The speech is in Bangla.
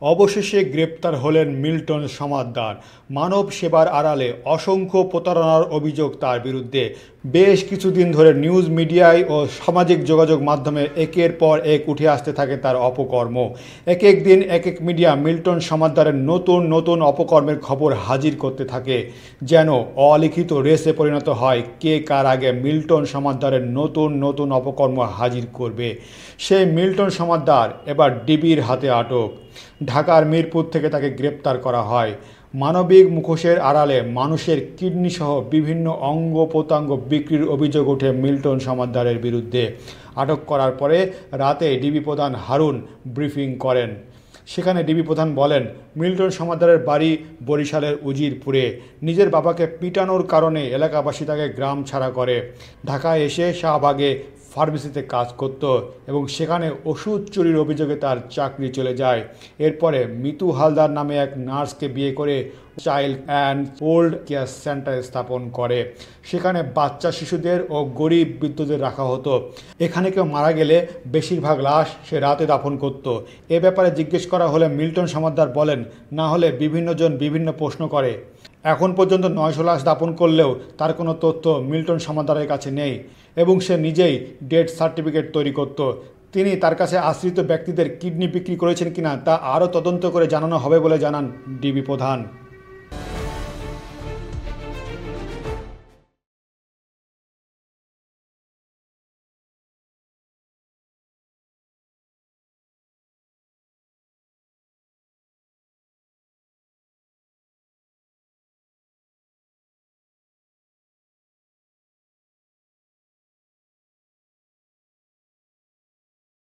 অবশেষে গ্রেপ্তার হলেন মিল্টন সমাদ্দার। মানব সেবার আড়ালে অসংখ্য প্রতারণার অভিযোগ তার বিরুদ্ধে। বেশ কিছুদিন ধরে নিউজ মিডিয়ায় ও সামাজিক যোগাযোগ মাধ্যমে একের পর এক উঠে আসতে থাকে তার অপকর্ম। এক এক দিন এক এক মিডিয়া মিল্টন সমাদ্দারের নতুন নতুন অপকর্মের খবর হাজির করতে থাকে, যেন অলিখিত রেসে পরিণত হয় কে কার আগে মিল্টন সমাদ্দারের নতুন নতুন অপকর্ম হাজির করবে। সেই মিল্টন সমাদ্দার এবার ডিবির হাতে আটক। ঢাকার মিরপুর থেকে তাকে গ্রেপ্তার করা হয়। মানবিক মুখোশের আড়ালে মানুষের কিডনি সহ বিভিন্ন অঙ্গ প্রত্যঙ্গ বিক্রির অভিযোগ ওঠে মিল্টন সমাদ্দারের বিরুদ্ধে। আটক করার পরে রাতে ডিবি প্রধান হারুন ব্রিফিং করেন। সেখানে ডিবি প্রধান বলেন, মিল্টন সমাদ্দারের বাড়ি বরিশালের উজিরপুরে। নিজের বাবাকে পিটানোর কারণে এলাকাবাসী তাকে গ্রাম ছাড়া করে। ঢাকায় এসে শাহবাগে ফার্মেসিতে কাজ করত এবং সেখানে ওষুধ চুরির অভিযোগে তার চাকরি চলে যায়। এরপরে মিতু হালদার নামে এক নার্সকে বিয়ে করে child and old care centre স্থাপন করে। সেখানে বাচ্চা শিশুদের ও গরিব বৃদ্ধদের রাখা হতো। এখানে কেউ মারা গেলে বেশিরভাগ লাশ সে রাতে দাফন করত। এ ব্যাপারে জিজ্ঞেস করা হলে মিল্টন সমাদ্দার বলেন, না হলে বিভিন্নজন বিভিন্ন প্রশ্ন করে। এখন পর্যন্ত 900 লাশ দাপন করলেও তার কোনো তথ্য মিল্টন সমাদ্দারের কাছে নেই এবং সে নিজেই ডেথ সার্টিফিকেট তৈরি করত। তিনি তার কাছে আশ্রিত ব্যক্তিদের কিডনি বিক্রি করেছেন কিনা তা আরও তদন্ত করে জানানো হবে বলে জানান ডিবি প্রধান।